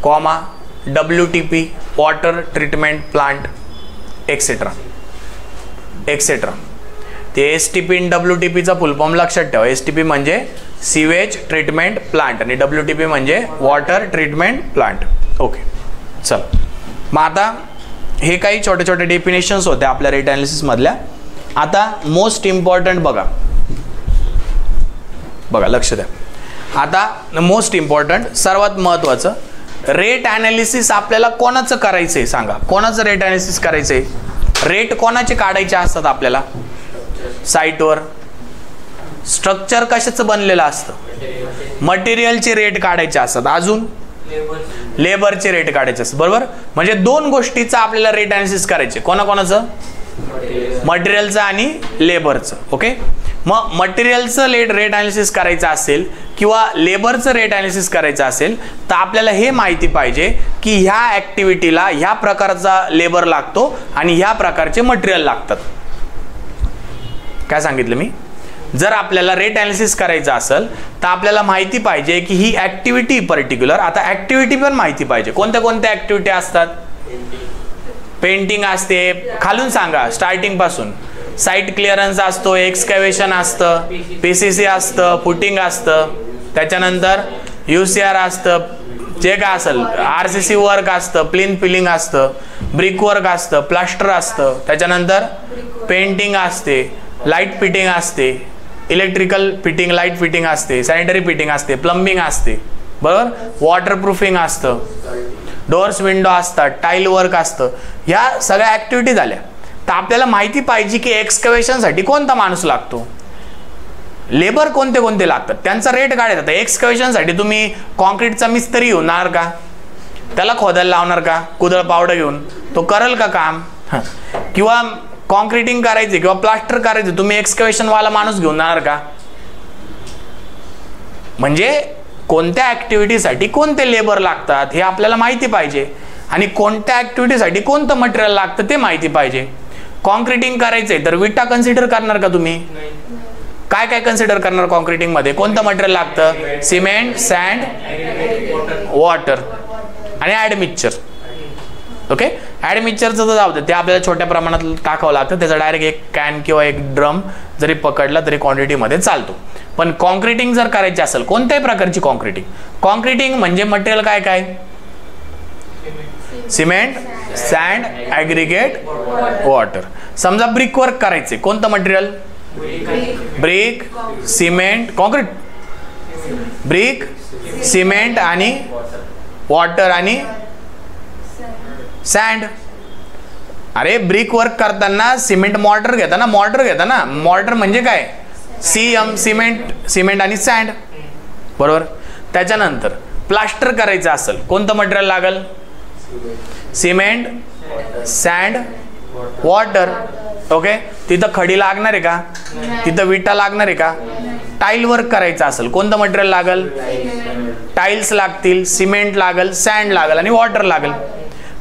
comma WTP water treatment plant, etcetera etcetera. ते STP आणि WTPचा फुल form लक्षात ठेवा. STP म्हणजे sewage treatment plant आणि WTP म्हणजे water treatment plant. Okay, चल मग आता हे काही छोटे छोटे डेफिनेशन्स होते आपल्या रेट ॲनालिसिस मधल्या. आता मोस्ट इम्पॉर्टंट बघा लक्ष द्या. आता मोस्ट इम्पॉर्टंट, सर्वात महत्त्वाचं, रेट ॲनालिसिस आपल्याला कोणाचं करायचंय सांगा? कोणाचं रेट ॲनालिसिस करायचंय? रेट कोणाचे काढायचे असतात आपल्याला साईटवर? स्ट्रक्चर कशाचं बनलेलं असतं? मटेरियलचे रेट काढायचे असतात. अजून लेबरचे रेट काढायचे असतात, बरोबर. म्हणजे दोन गोष्टीचा आपल्याला रेट अनालिसिस करायचे, कोणाकोणाचं, मटेरियलचं आणि लेबरचं. ओके, मग मटेरियलचं रेट अनालिसिस करायचं असेल किंवा लेबरचं रेट अनालिसिस करायचं असेल तर आपल्याला हे माहिती पाहिजे की ह्या ॲक्टिव्हिटीला ह्या प्रकारचा लेबर लागतो आणि ह्या प्रकारचे मटेरियल लागतात. काय सांगितलं मी, जर आपल्याला रेट अनालिसिस करायचं असेल तर आपल्याला माहिती पाहिजे की ही ॲक्टिव्हिटी पर्टिक्युलर, आता ॲक्टिव्हिटी पण माहिती पाहिजे, कोणत्या कोणत्या ॲक्टिव्हिटी असतात. पेंटिंग असते, खालून सांगा स्टार्टिंग पासून. साईट क्लिअरन्स असतो, एक्सकॅव्हेशन असतं, PCC असतं, फुटिंग असतं, त्याच्यानंतर UCR असतं, जे काय असेल RCC वर्क असतं, प्लिन फिलिंग असतं, ब्रिक वर्क असतं, प्लास्टर असतं, त्याच्यानंतर पेंटिंग असते, लाईट फिटिंग असते, इलेक्ट्रिकल फिटिंग, लाईट फिटिंग असते, सॅनिटरी फिटिंग असते, प्लंबिंग असते, बरोबर. वॉटरप्रूफिंग असतं, डोअर्स विंडो असतात, टाईल वर्क असतं. ह्या सगळ्या ॲक्टिव्हिटी झाल्या. तर आपल्याला माहिती पाहिजे की एक्सकॅव्हेशनसाठी कोणता माणूस लागतो, लेबर कोणते कोणते लागतात, त्यांचा रेट काढायचा. एक्सकॅव्हेशनसाठी तुम्ही कॉन्क्रीटचा मिस्त्री घेऊन येणार का, त्याला खोदायला लावणार का कुदळ पावडं घेऊन, तो करेल का काम. किंवा कॉन्क्रीटिंग करायचे किंवा प्लास्टर करायचे, तुम्ही एक्सकॅव्हेशन वाला माणूस घेऊन जाणार का. म्हणजे कोणत्या ॲक्टिव्हिटीसाठी कोणते लेबर लागतात हे आपल्याला माहिती पाहिजे आणि कोणत्या ॲक्टिव्हिटीसाठी कोणतं मटेरियल लागतं ते माहिती पाहिजे. कॉन्क्रीटिंग करायचंय तर विटा कन्सिडर करणार का तुम्ही, काय काय कन्सिडर करणार कॉन्क्रीटिंग मध्ये, कोणतं मटेरियल लागतं, सिमेंट, सँड, वॉटर आणि ॲडमिक्चर. ओके, ॲडमिक्चरचं तर जाऊ दे, ते आपल्याला छोट्या प्रमाणात टाकावं लागतं, त्याचा डायरेक्ट एक कॅन किंवा एक ड्रम जरी पकडला तरी क्वांटिटीमध्ये चालतो. पण कॉन्क्रीटिंग जर करायची असेल, कोणत्याही प्रकारची कॉन्क्रीटिंग म्हणजे मटेरियल काय काय, सिमेंट, सँड, ॲग्रिगेट, वॉटर. समजा ब्रिक वर्क करायचे, कोणतं material, brick, cement, concrete, brick, cement आणि वॉटर आणि सँड. अरे ब्रिक वर्क करताना सिमेंट मॉर्टर घेता ना, मॉर्टर म्हणजे काय, सिमेंट आणि सँड, बरोबर. त्याच्यानंतर प्लास्टर करायचं असेल कोणतं मटेरियल लागेल, सिमेंट, सँड, वॉटर. ओके, तिथं खडी लागणार आहे का, तिथं विटा लागणार आहे का. टाईल वर्क करायचं असेल कोणतं मटेरियल लागेल, टाईल्स लागतील, सिमेंट लागेल, सँड लागेल आणि वॉटर लागेल.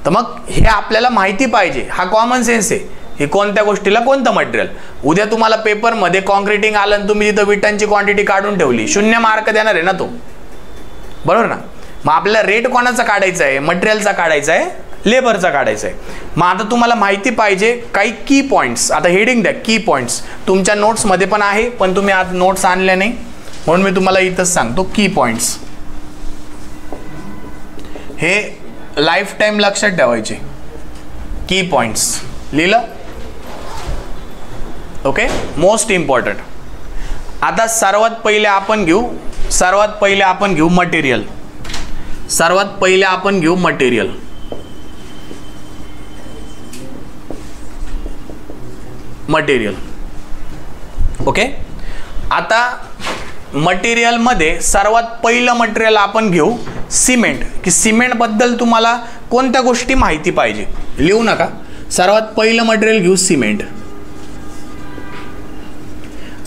तर मग हे आपल्याला माहिती पाहिजे, हा कॉमन सेन्स आहे, हे कोणत्या गोष्टीला कोणतं मटेरियल. उद्या तुम्हाला पेपरमध्ये कॉन्क्रीटिंग आलं आणि तुम्ही तिथं विटांची क्वांटिटी काढून ठेवली, 0 मार्क देणार आहे ना तो, बरोबर ना. मग आपल्याला रेट कोणाचा काढायचा आहे, मटेरियलचा काढायचा आहे, लेबरचा काढायचा आहे. मग आता तुम्हाला माहिती पाहिजे काही की पॉईंट्स, आता हेडिंग द्या, की पॉईंट्स तुमच्या नोट्समध्ये पण आहे, पण तुम्ही आज नोट्स आणल्या नाही म्हणून मी तुम्हाला इथंच सांगतो. की पॉईंट्स हे लाईफ टाईम लक्षात ठेवायचे. की पॉईंट्स लिहिलं, ओके, मोस्ट इम्पॉर्टंट. आता सर्वात पहिले आपण घेऊ मटेरियल. ओके, आता मटेरियल मध्ये सर्वात पहिलं मटेरियल आपण घेऊ सिमेंट. की सिमेंट बद्दल तुम्हाला कोणत्या गोष्टी माहिती पाहिजे, लिहू नका. सर्वात पहिलं मटेरियल घेऊ सिमेंट.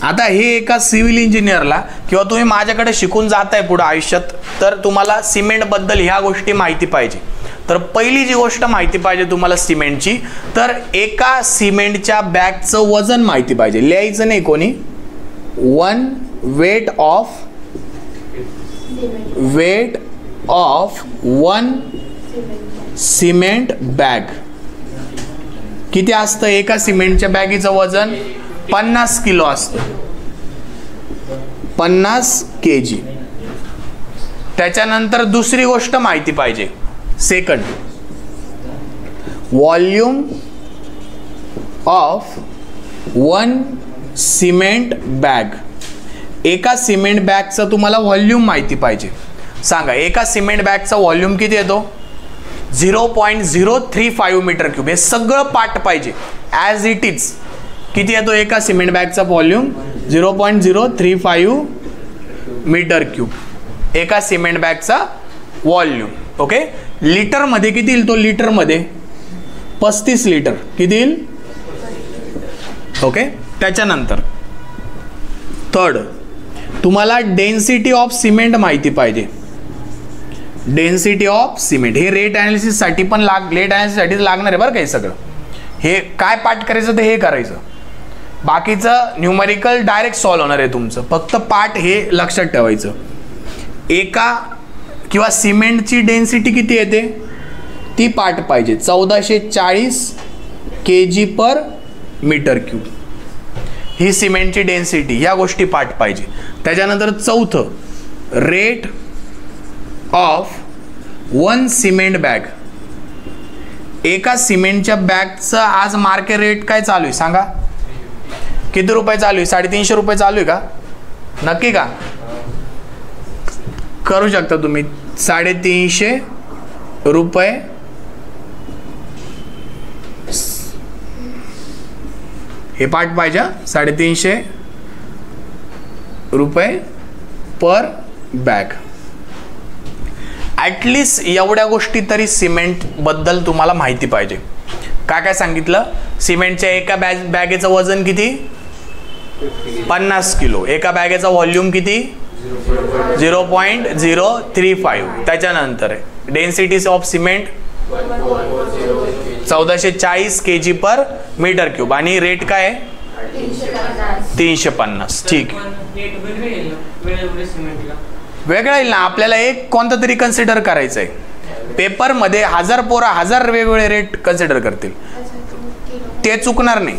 आता हे एका सिव्हिल इंजिनियरला किंवा तुम्ही माझ्याकडे शिकून जाताय पुढे आयुष्यात, तर तुम्हाला सिमेंट बद्दल ह्या गोष्टी माहिती पाहिजे. तर पहिली जी गोष्ट माहिती पाहिजे तुम्हाला सिमेंटची, तर एका सिमेंटच्या बॅगचं वजन माहिती पाहिजे. लिहायचं नाही कोणी, वेट ऑफ 1 सिमेंट बॅग किती असतं. एका सिमेंटच्या बॅगीचं वजन 50 किलो असतं, 50 kg. त्याच्यानंतर दुसरी गोष्ट माहिती पाहिजे, second, volume of 1 cement bag. एका सिमेंट बॅगचं तुम्हाला व्हॉल्यूम माहिती पाहिजे. सांगा, एका सिमेंट बॅगचा व्हॉल्यूम किती येतो, 0.035 मीटर क्यूब. हे सगळं पार्ट पाहिजे ॲज इट इज. किती येतो एका सिमेंट बॅगचा व्हॉल्यूम, 0.035 मीटर क्यूब. एका सिमेंट बॅगचा व्हॉल्यूम. ओके, लिटरमध्ये किती येईल तो? लिटरमध्ये 35 लिटर किती येईल? ओके. त्याच्यानंतर थर्ड, तुम्हाला डेन्सिटी ऑफ सिमेंट माहिती पाहिजे. डेन्सिटी ऑफ सिमेंट हे रेट ॲनालिसिससाठी पण रेट ॲनालिसिससाठी लागणार आहे बरं काही सगळं. हे काय पाठ करायचं ते हे करायचं, बाकीचं न्यूमरिकल डायरेक्ट सॉल्व होणार आहे तुमचं. फक्त पाठ हे लक्षात ठेवायचं. एका किंवा सिमेंटची डेन्सिटी किती येते ती पाठ पाहिजे. 1440 kg/m³. ही सिमेंटची डेन्सिटी, या गोष्टी पाठ पाहिजे. त्याच्यानंतर चौथं, रेट ऑफ 1 सिमेंट बॅग. एका सिमेंटच्या बॅगचं आज मार्केट रेट काय चालू आहे सांगा? किती रुपये चालू आहे? 350 रुपये चालू आहे का? नक्की का? करू शकता तुम्ही. 350 रुपये हे पाठ पाहिजे. 350 रुपये पर बॅग. ॲटलिस्ट एवढ्या गोष्टी तरी सिमेंट बद्दल तुम्हाला माहिती पाहिजे. काय काय सांगितलं? सिमेंटच्या एका बॅगेचं वजन किती? 50 किलो. एका बॅगेचा व्हॉल्यूम किती? 0.035. त्याच्यानंतर डेन्सिटी ऑफ सिमेंट 1440 kg/m³. आणि रेट काय आहे? 350. ठीक, वेगळं येईल ना. आपल्याला एक कोणतं तरी कन्सिडर करायचं आहे. पेपरमध्ये 1000 पोरं 1000 वेगवेगळे रेट कन्सिडर करतील, ते चुकणार नाही.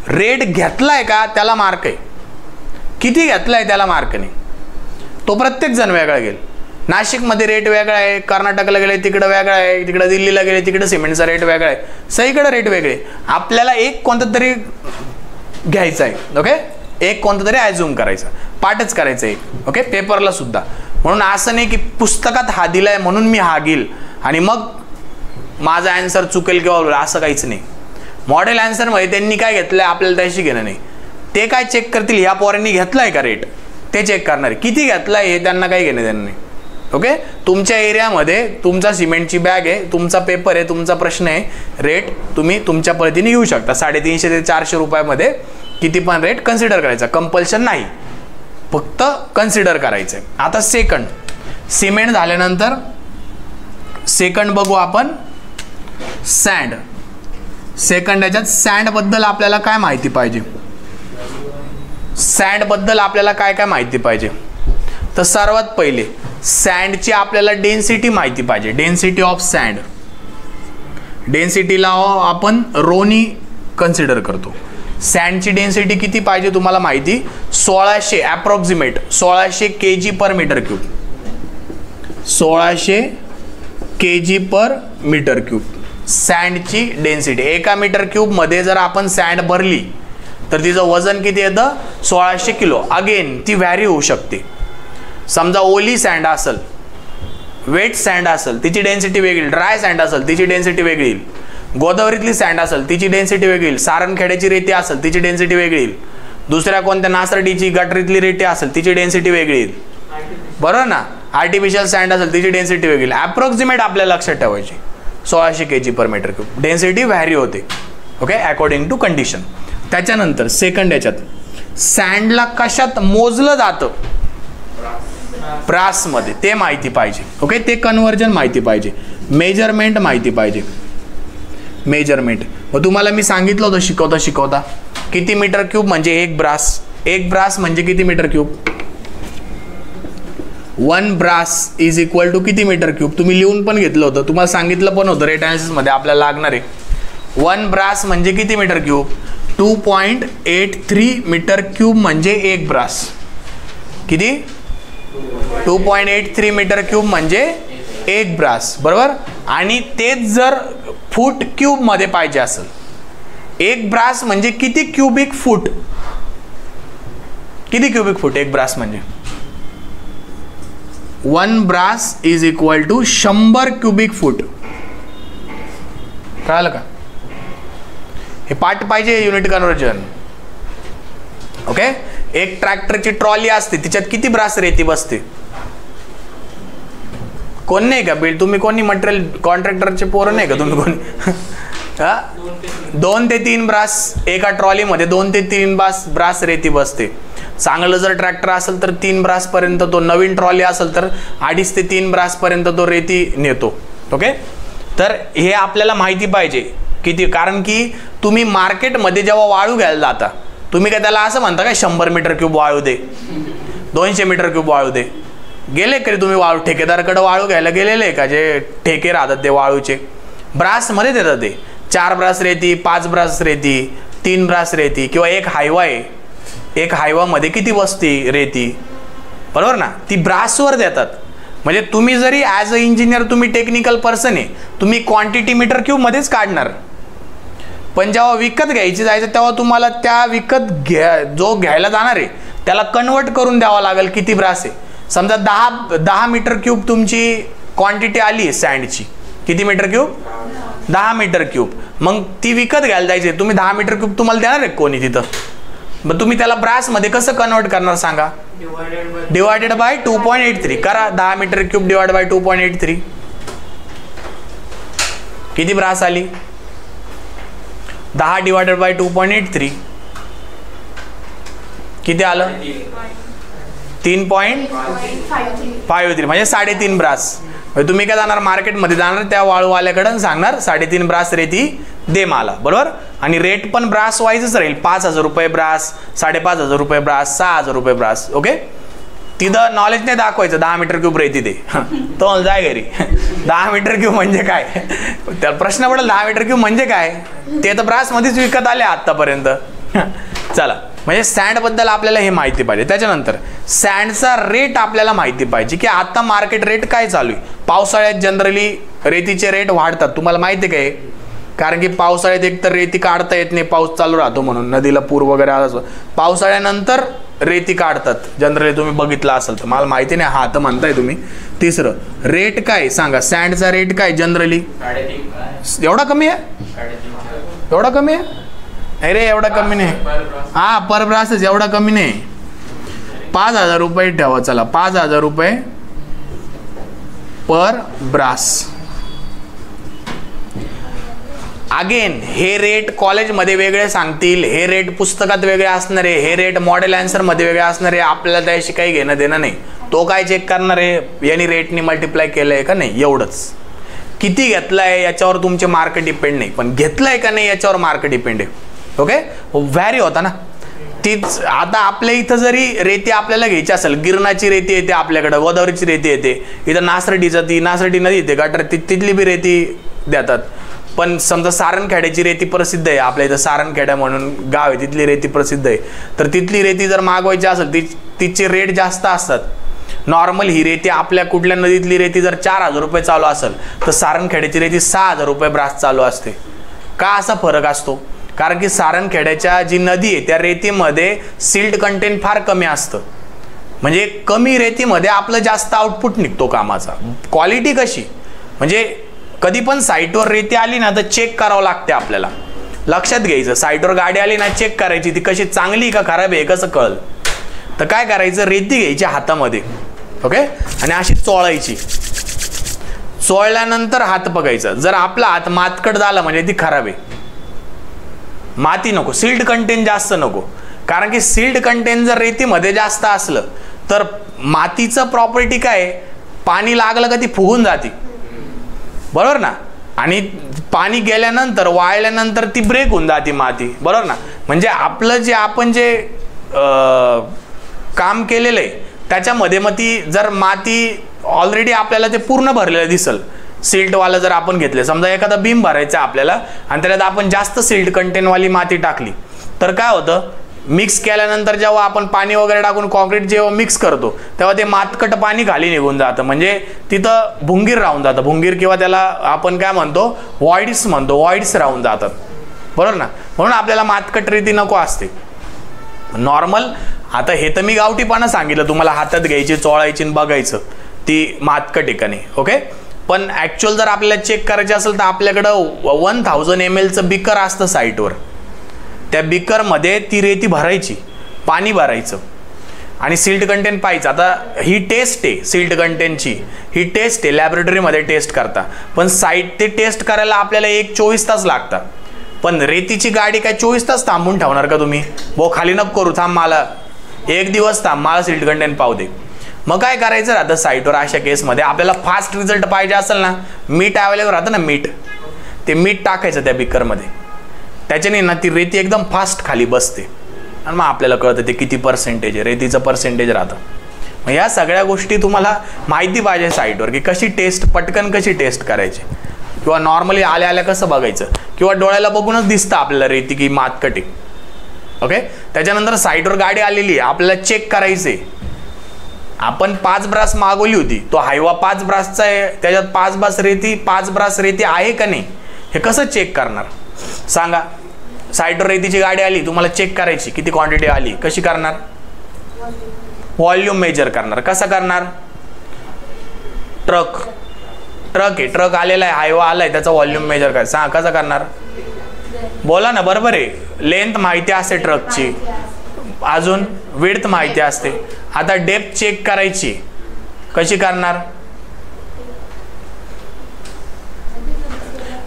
रेट घेतलाय का त्याला मार्क आहे, किती घेतलाय त्याला मार्क नाही. तो प्रत्येक जण वेगळा घेईल. नाशिकमध्ये रेट वेगळा आहे, कर्नाटकला गेले तिकडं वेगळा आहे, तिकडं दिल्लीला गेले तिकडं सिमेंटचा रेट वेगळा आहे, सगळीकडे रेट वेगळे. आपल्याला एक कोणतं तरी घ्यायचं आहे. ओके, एक कोणतं तरी ॲझ्युम करायचं, पाठच करायचं एक. ओके, पेपरला सुद्धा. म्हणून असं नाही की पुस्तकात हा दिलाय म्हणून मी हा घेईल आणि मग माझा ॲन्सर चुकेल किंवा असं काहीच नाही. मॉडेल ॲन्सरमध्ये त्यांनी काय घेतलंय आपल्याला त्याशी घेणं नाही. ते काय चेक करतील, ह्या पोरांनी घेतलाय का रेट, ते चेक करणार. किती घेतलाय हे त्यांना काही घेणं देणं नाही. ओके, तुमच्या एरियामध्ये तुमचा सिमेंटची बॅग आहे, तुमचा पेपर आहे, तुमचा प्रश्न आहे, रेट तुम्ही तुमच्या पद्धतीने घेऊ शकता. 350 ते 400 रुपयामध्ये किती पण रेट कन्सिडर करायचा, कंपल्शन नाही, फक्त कन्सिडर करायचं. आता सेकंड, सिमेंट झाल्यानंतर सेकंड बघू आपण सँड. सेकंड याच्यात सँड बद्दल आपल्याला काय माहिती पाहिजे? सँड बद्दल आपल्याला काय काय माहिती पाहिजे? तर सर्वात पहिले सँडची आपल्याला डेन्सिटी माहिती पाहिजे. Density of sand. डेन्सिटीला आपण रोनी कन्सिडर करतो. सँडची डेन्सिटी किती पाहिजे तुम्हाला माहिती? 1600 ॲप्रॉक्सिमेट 1600 kg/m³. 1600 kg/m³ सँडची density. एका m³ मध्ये जर आपण सँड भरली तर तिचं वजन किती येतं? 1600 किलो. अगेन ती व्हॅरी होऊ शकते. समजा ओली सँड असेल, वेट सँड असेल, तिची डेन्सिटी वेगळी. ड्राय सँड असेल, तिची डेन्सिटी वेगळी. गोदावरीतली सँड असेल, तिची डेन्सिटी वेगळी. सारणखेड्याची रेती असेल, तिची डेन्सिटी वेगळी. दुसऱ्या कोणत्या नासर्डीची गटरीतली रेती असेल, तिची डेन्सिटी वेगळी. बरोबर ना? आर्टिफिशियल सँड असेल, तिची डेन्सिटी वेगळी. ॲप्रॉक्सिमेट आपल्याला लक्षात ठेवायची 1600 kg/m³. डेन्सिटी व्हॅरी होते. Okay, according to condition. त्याच्यानंतर सेकंड याच्यात सँडला कशात मोजलं जातं? ब्रासमध्ये. ते माहिती पाहिजे. ओके, ते कन्व्हर्जन माहिती पाहिजे. मेजरमेंट माहिती पाहिजे. मेजरमेंट मग तुम्हाला मी सांगितलं होतं शिकवता किती m³ म्हणजे एक ब्रास. एक ब्रास म्हणजे किती m³? 1 brass is equal to किती m³? तुम्ही लिहून पण घेतलं होतं, तुम्हाला सांगितलं पण होतं रेट ॲनालिसिसमध्ये आपल्याला लागणार आहे. 1 ब्रास म्हणजे किती m³? 2.83 m³ म्हणजे एक ब्रास. किती? 2.83 m³ म्हणजे एक ब्रास. बरोबर. आणि तेच जर फूट क्यूब मध्ये पाहिजे असेल, एक ब्रास म्हणजे किती क्यूबिक फूट? किती क्यूबिक फूट एक ब्रास म्हणजे? 1 brass is equal to 100 cubic foot. कळालं का? हे पाठ पाहिजे युनिट कन्व्हर्जन. ओके, एक ट्रॅक्टरची ट्रॉली असते, तिच्यात किती ब्रास रेती बसते? कोण नाही का बिल्ड, तुम्ही कोणी मटेरियल कॉन्ट्रॅक्टरचे पोरं नाही का तुम्ही कोणी? हा 2 ते 3 ब्रास एका ट्रॉलीमध्ये 2 ते 3 ब्रास रेती बसते. चांगलं जर ट्रॅक्टर असेल तर 3 ब्रास पर्यंत तो, नवीन ट्रॉली असेल तर 2.5 ते 3 ब्रास पर्यंत तो रेती नेतो. ओके, तर हे आपल्याला माहिती पाहिजे किती, कारण की तुम्ही मार्केटमध्ये जेव्हा वाळू घ्यायला जाता तुम्ही काय त्याला असं म्हणता काय 100 मीटर क्यूब वाळू दे, 200 मीटर क्यूब वाळू दे. गेले कधी तुम्ही वाळू ठेकेदाराकडे वाळू घ्यायला गेलेले का? जे ठेके राहतात ते वाळूचे ब्रासमध्ये देतात ते 4 ब्रास रेती, 5 ब्रास रेती, 3 ब्रास रेती, किंवा एक हायवा आहे, एक हायवामध्ये किती बसती रेती, बरोबर ना, ती ब्रासवर देतात. म्हणजे तुम्ही जरी ॲज अ इंजिनियर तुम्ही टेक्निकल पर्सन आहे, तुम्ही क्वांटिटी मीटर क्यूबमध्येच काढणार, पण जेव्हा विकत घ्यायची जायचं तेव्हा तुम्हाला त्या विकत जो घ्यायला जाणार आहे त्याला कन्वर्ट करून द्यावा लागेल किती ब्रास आहे. समजा 10 मीटर क्यूब तुमची क्वांटिटी आली आहे सँडची, किती मीटर क्यूब? 10 metre cube. मग ती विकत घ्यायला जायची, तुम्ही 10 मीटर क्यूब तुम्हाला देणार आहे कोणी तिथं? मग तुम्ही त्याला ब्रासमध्ये कसं कन्वर्ट करणार सांगा? डिवायडेड बाय 2.83 करा. 10 मीटर क्यूब डिवाइड बाय 2.83 किती ब्रास आली? 10 डिवायडेड बाय 2.83 किती आलं? 3.53 म्हणजे 3.5 ब्रास. तुम्ही काय जाणार मार्केटमध्ये, जाणार त्या वाळूवाल्याकडे सांगणार 3.5 ब्रास रेती दे मला, बरोबर. आणि रेट पण ब्रास वाईजच राहील, 5,000 रुपये ब्रास, 5,500 रुपये ब्रास, 6,000 रुपये ब्रास. ओके, तिथं नॉलेज नाही दाखवायचं 10 मीटर क्यूब रेती दे, तो जाय घरी. 10 मीटर क्यूब म्हणजे काय? त्या प्रश्न पडेल 10 मीटर क्यूब म्हणजे काय, ते तर ब्रासमध्येच विकत आले आतापर्यंत. चला, म्हणजे सँडबद्दल आपल्याला हे माहिती पाहिजे. त्याच्यानंतर सँडचा रेट आपल्याला माहिती पाहिजे की आता मार्केट रेट काय चालू आहे. पावसाळ्यात जनरली रेतीचे रेट वाढतात, तुम्हाला माहिती आहे काय? कारण की पावसाळ्यात एक तर रेती काढता येत नाही, पाऊस चालू राहतो म्हणून, नदीला पूर वगैरे आला. पावसाळ्यानंतर रेती काढतात जनरली, तुम्ही बघितलं असेल तर, मला माहिती नाही, हा तर म्हणताय तुम्ही. तिसरं, रेट काय सांगा, सँडचा रेट काय जनरली? एवढा कमी आहे? एवढा कमी आहे? अरे एवढा कमी नाही, हा पर ब्रासच, एवढा कमी नाही. 5,000 रुपये ठेवा, चला 5,000 रुपये पर ब्रास. अगेन हे रेट कॉलेजमध्ये वेगळे सांगतील, हे रेट पुस्तकात वेगळे असणार आहे, हे रेट मॉडेल आन्सरमध्ये वेगळे असणार आहे. आपल्याला त्याशी काही घेणं देणं नाही. तो काय चेक करणार आहे, यांनी रेटनी मल्टिप्लाय केलं आहे का नाही, एवढंच. किती घेतलं आहे याच्यावर तुमचे मार्क डिपेंड नाही, पण घेतलं आहे का नाही याच्यावर मार्क डिपेंड आहे. ओके, व्हॅरी होता ना. तीच आता आपल्या इथं जरी रेती आपल्याला घ्यायची असेल, गिरणाची रेती येते आपल्याकडं, गोदावरीची रेती येते, इथं नासर्डीचा, ती नासर्डी नदी येते गटर, तिथली बी रेती देतात. पण समजा सारणखेड्याची रेती प्रसिद्ध आहे, आपल्या इथं सारणखेडा म्हणून गाव आहे, तिथली रेती प्रसिद्ध आहे, तर तिथली रेती जर मागवायची असेल तिचे रेट जास्त असतात. नॉर्मल ही रेती आपल्या कुठल्या नदीतली रेती जर 4,000 रुपये चालू असेल तर सारणखेड्याची रेती 6,000 रुपये ब्रास चालू असते. का असा फरक असतो? कारण की सारणखेड्याच्या जी नदी आहे त्या रेतीमध्ये सिल्ट कंटेंट फार कमी असतं, म्हणजे कमी रेतीमध्ये आपलं जास्त आउटपुट निघतो कामाचा. क्वालिटी कशी, म्हणजे कधी पण साईटवर रेती आली ना तर चेक करावं लागते आपल्याला, लक्षात घ्यायचं. साईटवर गाडी आली ना चेक करायची ती कशी, चांगली का खराब आहे कसं कळल. तर काय करायचं, रेती घ्यायची हातामध्ये, ओके, आणि अशी चोळायची. चोळल्यानंतर हात बघायचा, जर आपला हात मातकट झाला म्हणजे ती खराब आहे. माती नको, सिल्ट कंटेंट जास्त नको, कारण की सिल्ट कंटेंट जर रेतीमध्ये जास्त असलं तर मातीचं प्रॉपर्टी काय, पाणी लागलं का ती फुगून जाते, बरोबर ना. आणि पाणी गेल्यानंतर वाळल्यानंतर ती ब्रेक होऊन जाते माती, बरोबर ना. म्हणजे आपलं जे आपण जे काम केलेलं आहे त्याच्यामध्ये मग ती जर माती ऑलरेडी आपल्याला ते पूर्ण भरलेलं दिसल, सिल्टवाला जर आपण घेतले, समजा एखादा बीम भरायचा आपल्याला आणि त्याच्यात आपण जास्त सिल्ट कंटेंटवाली माती टाकली तर काय होतं, मिक्स केल्यानंतर जेव्हा आपण पाणी वगैरे टाकून कॉन्क्रीट जेव्हा मिक्स करतो तेव्हा ते मातकट पाणी खाली निघून जातं, म्हणजे तिथं भुंगीर राहून जातं. भुंगीर किंवा त्याला आपण काय म्हणतो, व्हॉइड्स म्हणतो, व्हॉइड्स राहून जातात, बरोबर ना. म्हणून आपल्याला मातकट रेती नको असते. नॉर्मल, आता हे तर मी गावठीपणा सांगितलं तुम्हाला, हातात घ्यायची, चोळायची आणि बघायचं ती मातकट ठिकाणी, ओके. पण ॲक्च्युअल जर आपल्याला चेक करायचे असेल तर आपल्याकडं 1000 ml बिकर असतं साईटवर, त्या बिकरमध्ये ती रेती भरायची, पाणी भरायचं. आणि सिल्ट कंटेंट पाहिजे. आता ही टेस्ट आहे सिल्ट कंटेंटची, ही टेस्ट आहे, लॅबोरेटरीमध्ये टेस्ट करता. पण साईट ते टेस्ट करायला आपल्याला 24 तास लागतात. पण रेतीची गाडी काय 24 तास थांबून ठेवणार का तुम्ही? भाऊ खाली नको करू, थांब, मला 1 दिवस थांब, मला सिल्ट कंटेंट पाहू दे. मग काय करायचं राहतं साईटवर अशा केसमध्ये? आपल्याला फास्ट रिझल्ट पाहिजे असेल ना, मीठ अवेलेबल राहतं ना, मीठ, ते मीठ टाकायचं त्या बिकरमध्ये. त्याच्याने ना ती रेती एकदम फास्ट खाली बसते आणि मग आपल्याला कळतं ते किती पर्सेंटेज आहे, रेतीचं पर्सेंटेज राहतं. मग या सगळ्या गोष्टी तुम्हाला माहिती पाहिजे साईटवर, की कशी टेस्ट, पटकन कशी टेस्ट करायची, किंवा नॉर्मली आल्या आल्या कसं बघायचं, किंवा डोळ्याला बघूनच दिसतं आपल्याला रेती की मातकटी. ओके. त्याच्यानंतर साईटवर गाडी आलेली आहे, आपल्याला चेक करायचे. आपण 5 ब्रास मागवली होती, तो हायवा 5 ब्रासचा आहे, त्याच्यात 5 ब्रास रेती आहे का नाही, हे कसं चेक करणार सांगा? साईटवर रेतीची गाडी आली, तुम्हाला चेक करायची किती क्वांटिटी आली, कशी करणार? व्हॉल्यूम मेजर करणार. कसं करणार? ट्रक आहे, ट्रक आलेला आहे, हायवा आलाय, त्याचा व्हॉल्यूम मेजर करायचं. सांग कसं करणार? बोला ना, बरोबर आहे. लेंथ माहिती असते ट्रकची, अजून विड्थ माहिती असते. आता डेप्थ चेक करायची, कशी करणार?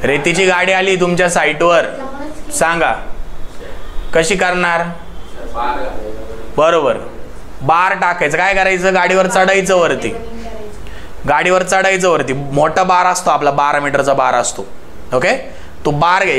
रेतीची गाडी आली तुमच्या साईटवर, सांगा कशी करणार? बरोबर, बार टाकायचं. काय करायचं? गाडीवर चढायचं वरती, गाडीवर चढायचं वरती. मोठा बार असतो आपला, 12 मीटरचा बार असतो. ओके. तो बार घ्यायचा.